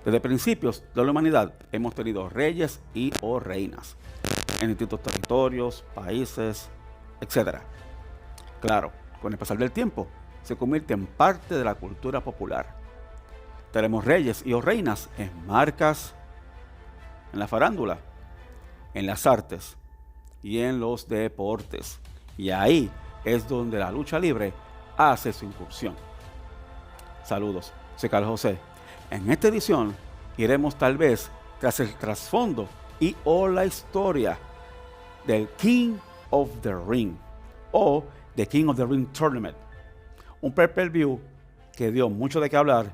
Desde principios de la humanidad hemos tenido reyes y o reinas en distintos territorios, países, etc. Claro, con el pasar del tiempo se convierte en parte de la cultura popular. Tenemos reyes y o reinas en marcas, en la farándula, en las artes y en los deportes. Y ahí es donde la lucha libre hace su incursión. Saludos, soy Carlos José. En esta edición iremos tal vez tras el trasfondo y o la historia del King of the Ring o The King of the Ring Tournament, un pay-per-view que dio mucho de qué hablar,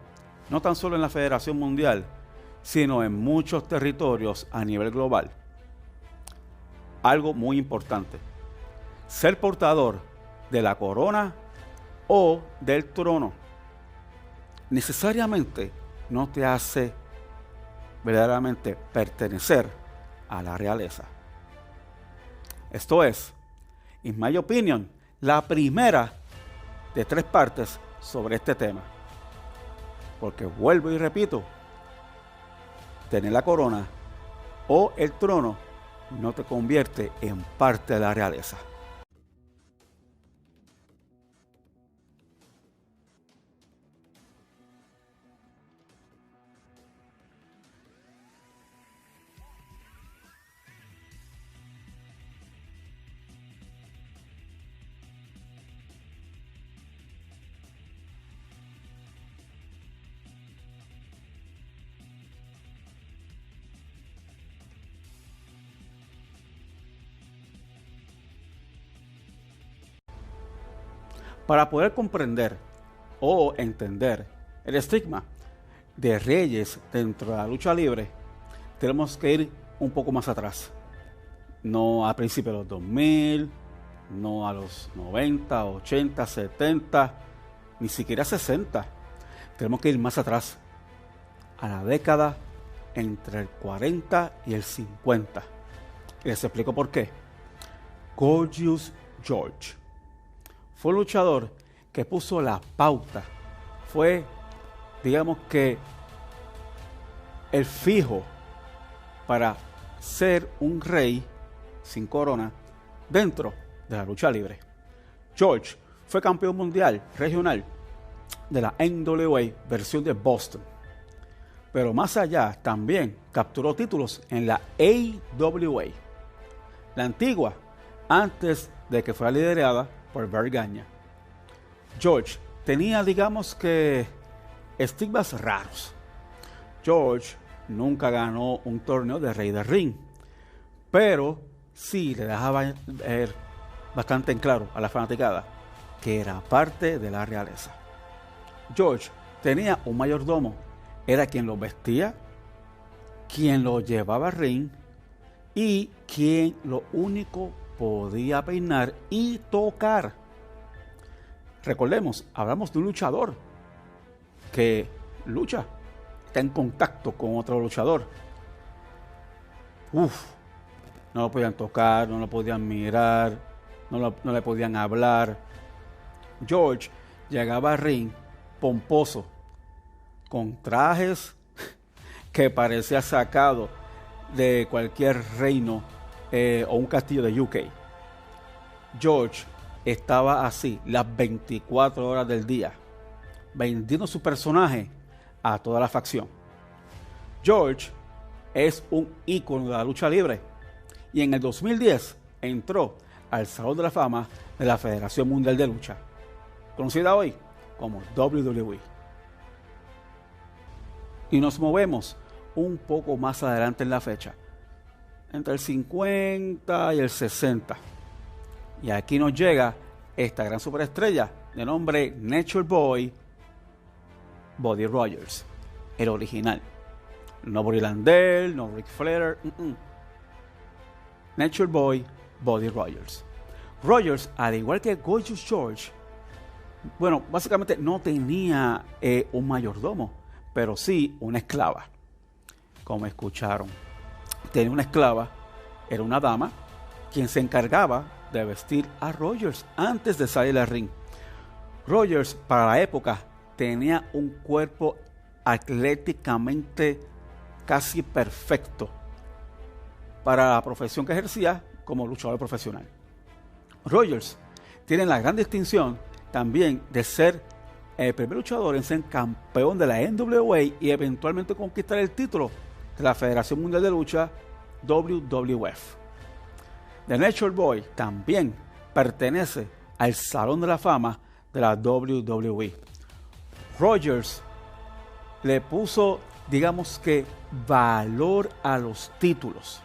no tan solo en la Federación Mundial, sino en muchos territorios a nivel global. Algo muy importante: ser portador de la corona o del trono necesariamente no te hace verdaderamente pertenecer a la realeza. Esto es, en mi opinión, la primera de 3 partes sobre este tema. Porque vuelvo y repito, tener la corona o el trono no te convierte en parte de la realeza. Para poder comprender o entender el estigma de reyes dentro de la lucha libre, tenemos que ir un poco más atrás. No a principios de los 2000, no a los 90, 80, 70, ni siquiera 60. Tenemos que ir más atrás, a la década entre el 40 y el 50. Y les explico por qué. Gorgeous George fue un luchador que puso la pauta. Fue, digamos que, el fijo para ser un rey sin corona dentro de la lucha libre. George fue campeón mundial regional de la NWA versión de Boston. Pero más allá, también capturó títulos en la AWA, la antigua, antes de que fuera liderada por Barry Gagne. George tenía, digamos que, estigmas raros. George nunca ganó un torneo de Rey del Ring, pero sí le dejaba ver bastante en claro a la fanaticada que era parte de la realeza. George tenía un mayordomo, era quien lo vestía, quien lo llevaba al ring y quien lo único podía peinar y tocar. Recordemos, hablamos de un luchador que lucha, está en contacto con otro luchador. No lo podían tocar, no lo podían mirar, no le podían hablar. George llegaba al ring pomposo, con trajes que parecía sacado de cualquier reino o un castillo de UK. George estaba así las 24 horas del día, vendiendo su personaje a toda la facción. George es un ícono de la lucha libre y en el 2010 entró al Salón de la Fama de la Federación Mundial de Lucha, conocida hoy como WWE. Y nos movemos un poco más adelante en la fecha, entre el 50 y el 60. Y aquí nos llega esta gran superestrella de nombre Nature Boy Buddy Rogers, el original. No Bobby Landel, no Ric Flair. Nature Boy Buddy Rogers. Rogers, al igual que Gorgeous George, bueno, básicamente no tenía un mayordomo, pero sí una esclava. Como escucharon, tenía una esclava, era una dama, quien se encargaba de vestir a Rogers antes de salir al ring. Rogers, para la época, tenía un cuerpo atléticamente casi perfecto para la profesión que ejercía como luchador profesional. Rogers tiene la gran distinción también de ser el primer luchador en ser campeón de la NWA y eventualmente conquistar el título de la Federación Mundial de Lucha WWF. The Nature Boy también pertenece al Salón de la Fama de la WWE. Rogers le puso, digamos que, valor a los títulos.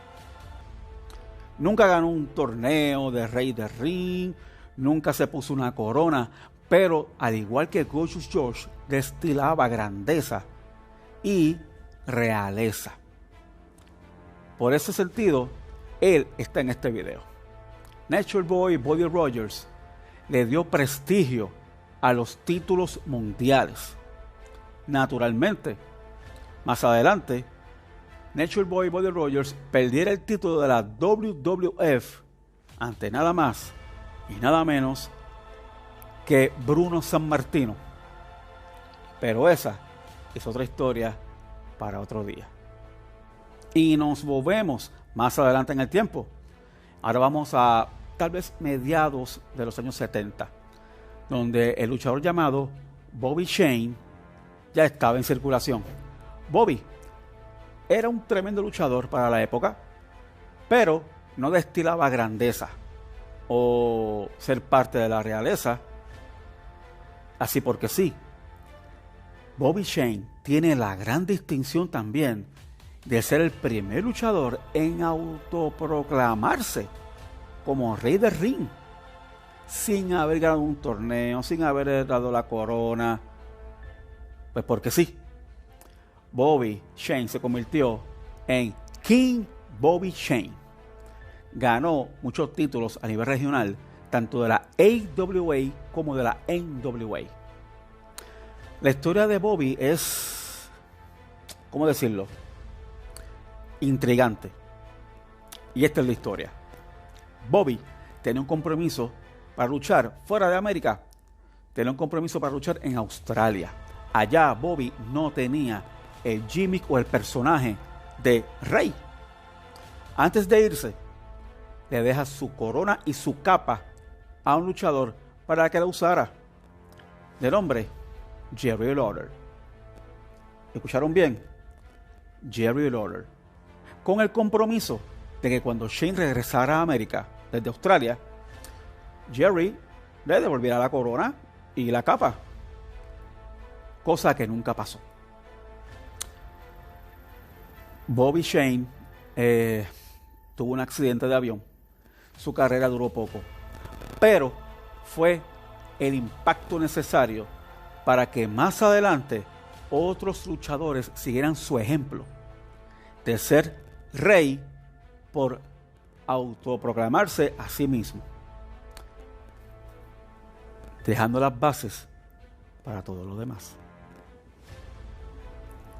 Nunca ganó un torneo de Rey de Ring, nunca se puso una corona, pero al igual que Gorgeous George, destilaba grandeza y realeza. Por ese sentido, él está en este video. Nature Boy Buddy Rogers le dio prestigio a los títulos mundiales. Naturalmente, más adelante, Nature Boy Buddy Rogers perdiera el título de la WWF ante nada más y nada menos que Bruno Sammartino. Pero esa es otra historia para otro día. Y nos movemos más adelante en el tiempo. Ahora vamos a tal vez mediados de los años 70, donde el luchador llamado Bobby Shane ya estaba en circulación. Bobby era un tremendo luchador para la época, pero no destilaba grandeza o ser parte de la realeza así porque sí. Bobby Shane tiene la gran distinción también de ser el primer luchador en autoproclamarse como rey del ring, sin haber ganado un torneo, sin haber dado la corona, pues porque sí. Bobby Shane se convirtió en King Bobby Shane. Ganó muchos títulos a nivel regional, tanto de la AWA como de la NWA. La historia de Bobby es, ¿cómo decirlo?, intrigante. Y esta es la historia. Bobby tenía un compromiso para luchar fuera de América. Tenía un compromiso para luchar en Australia. Allá Bobby no tenía el gimmick o el personaje de rey. Antes de irse, le deja su corona y su capa a un luchador para que la usara, de nombre Jerry Lawler. ¿Escucharon bien? Jerry Lawler. Con el compromiso de que cuando Shane regresara a América desde Australia, Jerry le devolviera la corona y la capa, cosa que nunca pasó. Bobby Shane tuvo un accidente de avión. Su carrera duró poco, pero fue el impacto necesario para que más adelante otros luchadores siguieran su ejemplo de ser rey por autoproclamarse a sí mismo, dejando las bases para todo lo demás.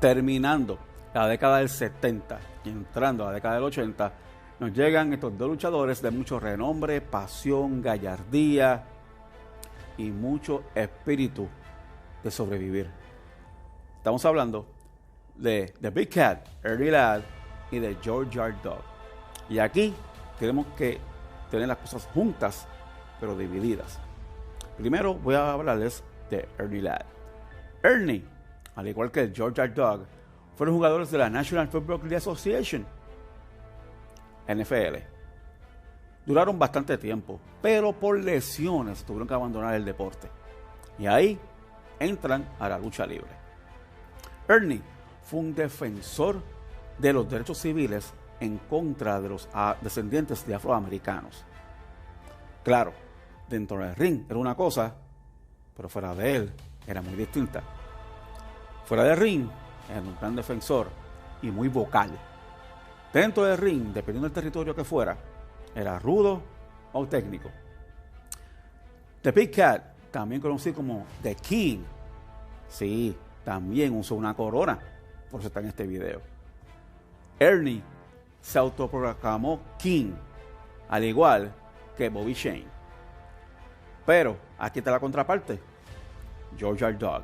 Terminando la década del 70 y entrando a la década del 80, nos llegan estos dos luchadores de mucho renombre, pasión, gallardía y mucho espíritu de sobrevivir. Estamos hablando de The Big Cat, Ernie Ladd, y de George R. Dog. Y aquí tenemos que tener las cosas juntas, pero divididas. Primero voy a hablarles de Ernie Ladd. Ernie, al igual que George R. Dog, fueron jugadores de la National Football League Association, NFL. Duraron bastante tiempo, pero por lesiones tuvieron que abandonar el deporte. Y ahí entran a la lucha libre. Ernie fue un defensor de los derechos civiles en contra de los descendientes de afroamericanos. Claro, dentro del ring era una cosa, pero fuera de él era muy distinta. Fuera del ring era un gran defensor y muy vocal. Dentro del ring, dependiendo del territorio que fuera, era rudo o técnico. The Big Cat, también conocido como The King, sí, también usó una corona, por eso está en este video. Ernie se autoproclamó King, al igual que Bobby Shane. Pero aquí está la contraparte, George R. Dog.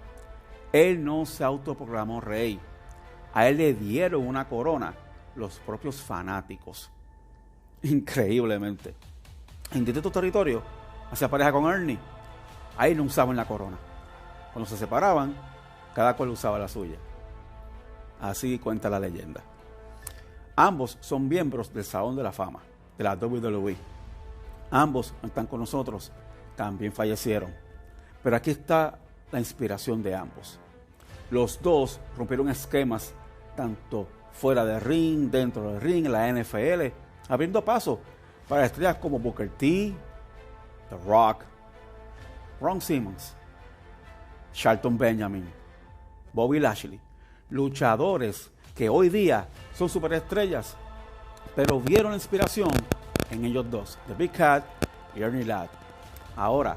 Él no se autoproclamó rey. A él le dieron una corona los propios fanáticos. Increíblemente. En distintos territorios hacía pareja con Ernie. Ahí no usaban la corona. Cuando se separaban, cada cual usaba la suya. Así cuenta la leyenda. Ambos son miembros del Salón de la Fama de la WWE. Ambos no están con nosotros, también fallecieron. Pero aquí está la inspiración de ambos. Los dos rompieron esquemas tanto fuera del ring, dentro del ring, en la NFL, abriendo paso para estrellas como Booker T, The Rock, Ron Simmons, Shelton Benjamin, Bobby Lashley, luchadores que hoy día son superestrellas, pero vieron la inspiración en ellos dos, The Big Cat y Ernie Ladd. Ahora,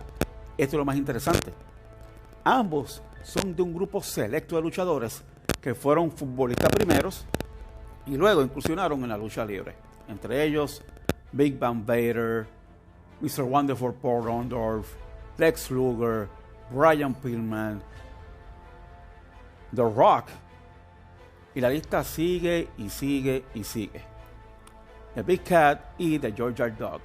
esto es lo más interesante. Ambos son de un grupo selecto de luchadores que fueron futbolistas primeros y luego incursionaron en la lucha libre. Entre ellos, Big Van Vader, Mr. Wonderful Paul Orndorff, Lex Luger, Brian Pillman, The Rock. Y la lista sigue y sigue y sigue. The Big Cat y The Georgia Dog.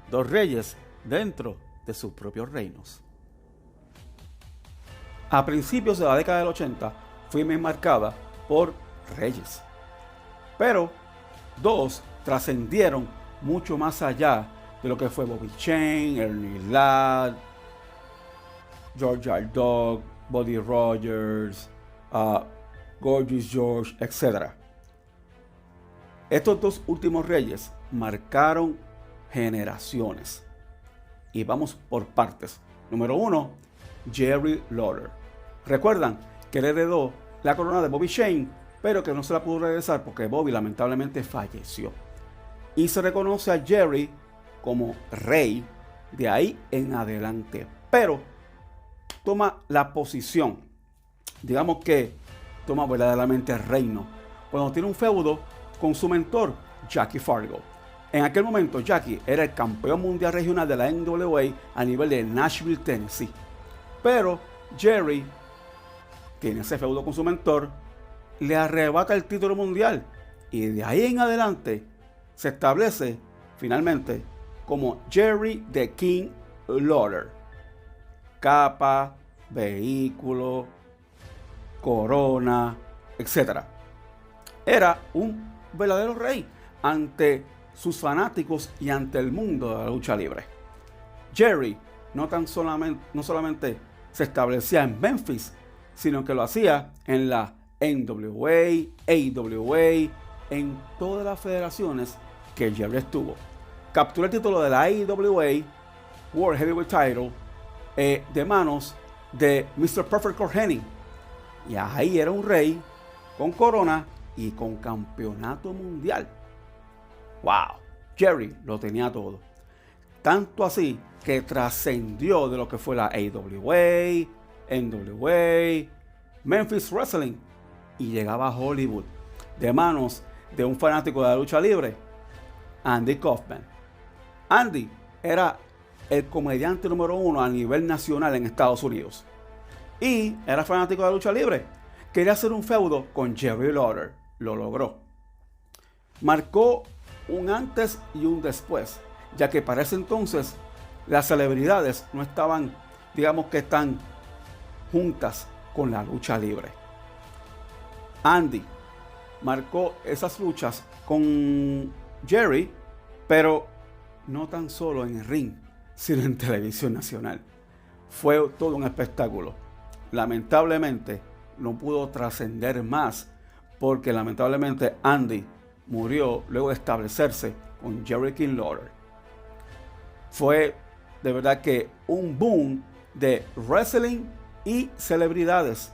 Dos reyes dentro de sus propios reinos. A principios de la década del 80 fue marcada por reyes. Pero dos trascendieron mucho más allá de lo que fue Bobby Chain, Ernie Ladd, Georgia Dog, Buddy Rogers, Gorgeous George, etc. Estos dos últimos reyes marcaron generaciones. Y vamos por partes. Número 1, Jerry Lawler. Recuerdan que él heredó la corona de Bobby Shane, pero que no se la pudo regresar porque Bobby lamentablemente falleció. Y se reconoce a Jerry como rey de ahí en adelante. Pero toma la posición, digamos que toma verdaderamente el reino, cuando tiene un feudo con su mentor, Jackie Fargo. En aquel momento, Jackie era el campeón mundial regional de la NWA a nivel de Nashville, Tennessee. Pero Jerry tiene ese feudo con su mentor, le arrebata el título mundial y de ahí en adelante se establece finalmente como Jerry the King Lawler. Capa, vehículo, corona, etc. Era un verdadero rey ante sus fanáticos y ante el mundo de la lucha libre. Jerry no solamente se establecía en Memphis, sino que lo hacía en la NWA, AWA, en todas las federaciones que Jerry estuvo. Capturó el título de la AWA, World Heavyweight Title, de manos de Mr. Perfect Curt Hennig. Y ahí era un rey con corona y con campeonato mundial. ¡Wow! Jerry lo tenía todo. Tanto así que trascendió de lo que fue la AWA, NWA, Memphis Wrestling y llegaba a Hollywood de manos de un fanático de la lucha libre, Andy Kaufman. Andy era el comediante número 1 a nivel nacional en Estados Unidos y era fanático de la lucha libre. Quería hacer un feudo con Jerry Lawler. Lo logró. Marcó un antes y un después, ya que para ese entonces las celebridades no estaban, digamos que tan juntas con la lucha libre. Andy marcó esas luchas con Jerry, pero no tan solo en el ring, sino en televisión nacional. Fue todo un espectáculo. Lamentablemente no pudo trascender más porque lamentablemente Andy murió luego de establecerse con Jerry King Lawler. Fue de verdad que un boom de wrestling y celebridades,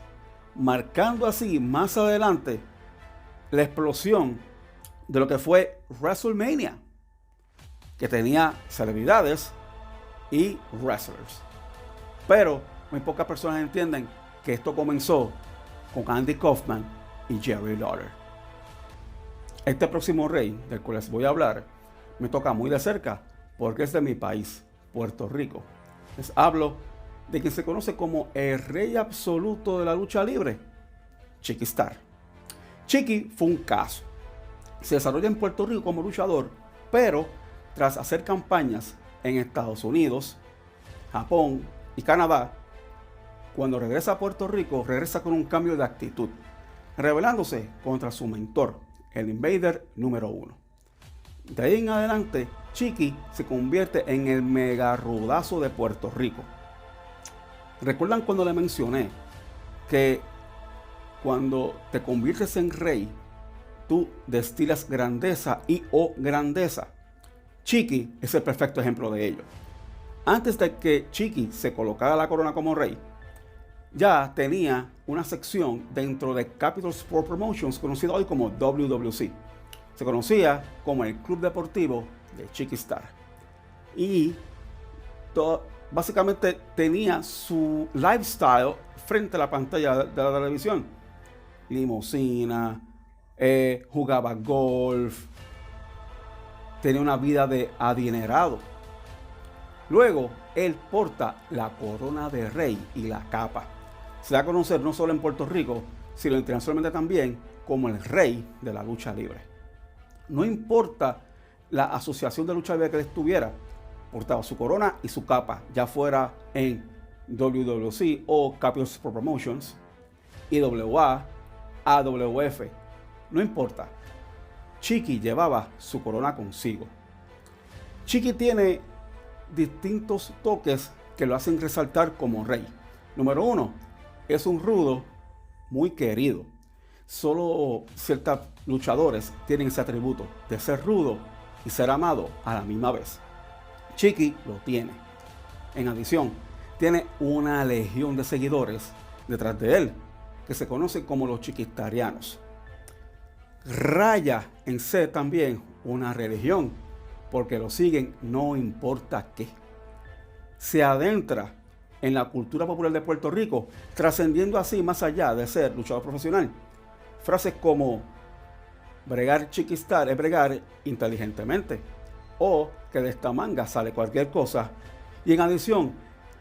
marcando así más adelante la explosión de lo que fue WrestleMania, que tenía celebridades y wrestlers. Pero muy pocas personas entienden que esto comenzó con Andy Kaufman y Jerry Lawler. Este próximo rey del cual les voy a hablar me toca muy de cerca porque es de mi país, Puerto Rico. Les hablo de quien se conoce como el rey absoluto de la lucha libre, Chiqui Star. Chiqui fue un caso. Se desarrolla en Puerto Rico como luchador, pero tras hacer campañas en Estados Unidos, Japón y Canadá, cuando regresa a Puerto Rico, regresa con un cambio de actitud, rebelándose contra su mentor, el Invader número 1. De ahí en adelante, Chiqui se convierte en el mega rudazo de Puerto Rico. ¿Recuerdan cuando le mencioné que cuando te conviertes en rey, tú destilas grandeza y o grandeza? Chiqui es el perfecto ejemplo de ello. Antes de que Chiqui se colocara la corona como rey, ya tenía una sección dentro de Capital Sport Promotions conocida hoy como WWC. Se conocía como el Club Deportivo de Chiqui Star. Y básicamente tenía su lifestyle frente a la pantalla de la televisión. Limusina, jugaba golf, tenía una vida de adinerado. Luego, él porta la corona de rey y la capa. Se da a conocer no solo en Puerto Rico, sino internacionalmente también como el rey de la lucha libre. No importa la asociación de lucha libre que él estuviera, portaba su corona y su capa, ya fuera en WWC o Capital Sport Promotions, IWA, AWF, no importa. Chiqui llevaba su corona consigo. Chiqui tiene distintos toques que lo hacen resaltar como rey. Número 1, es un rudo muy querido. Solo ciertos luchadores tienen ese atributo de ser rudo y ser amado a la misma vez. Chiqui lo tiene. En adición, tiene una legión de seguidores detrás de él, que se conocen como los chiquistarianos. Raya en ser también una religión, porque lo siguen no importa qué. Se adentra en la cultura popular de Puerto Rico, trascendiendo así más allá de ser luchador profesional. Frases como bregar Chiqui Star es bregar inteligentemente, o que de esta manga sale cualquier cosa, y en adición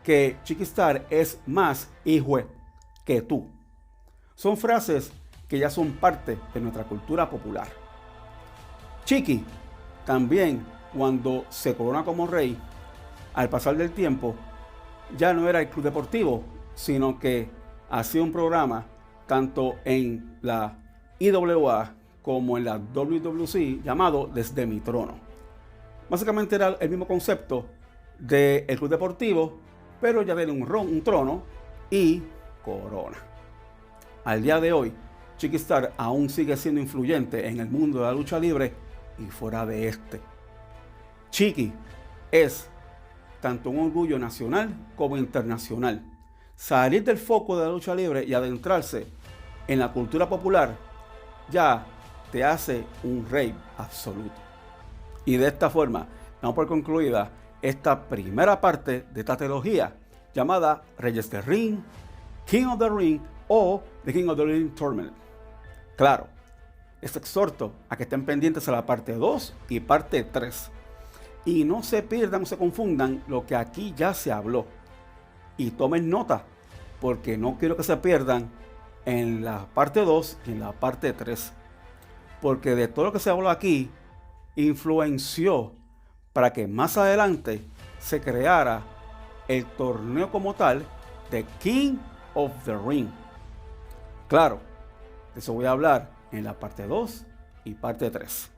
que Chiqui Star es más hijo que tú. Son frases que ya son parte de nuestra cultura popular. Chiqui también, cuando se corona como rey, al pasar del tiempo, ya no era el Club Deportivo, sino que hacía un programa tanto en la IWA como en la WWC llamado Desde mi Trono. Básicamente era el mismo concepto del Club Deportivo, pero ya tiene un trono y corona. Al día de hoy, Chiqui Star aún sigue siendo influyente en el mundo de la lucha libre y fuera de este. Chiqui es tanto un orgullo nacional como internacional. Salir del foco de la lucha libre y adentrarse en la cultura popular ya te hace un rey absoluto. Y de esta forma damos por concluida esta primera parte de esta trilogía llamada Reyes del Ring, King of the Ring o The King of the Ring Tournament. Claro, les exhorto a que estén pendientes a la parte 2 y parte 3. Y no se pierdan o se confundan lo que aquí ya se habló. Y tomen nota, porque no quiero que se pierdan en la parte 2 y en la parte 3. Porque de todo lo que se habló aquí, influenció para que más adelante se creara el torneo como tal de King of the Ring. Claro, de eso voy a hablar en la parte 2 y parte 3.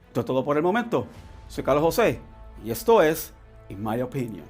Esto es todo por el momento. Soy Carlos José y esto es In My Opinion.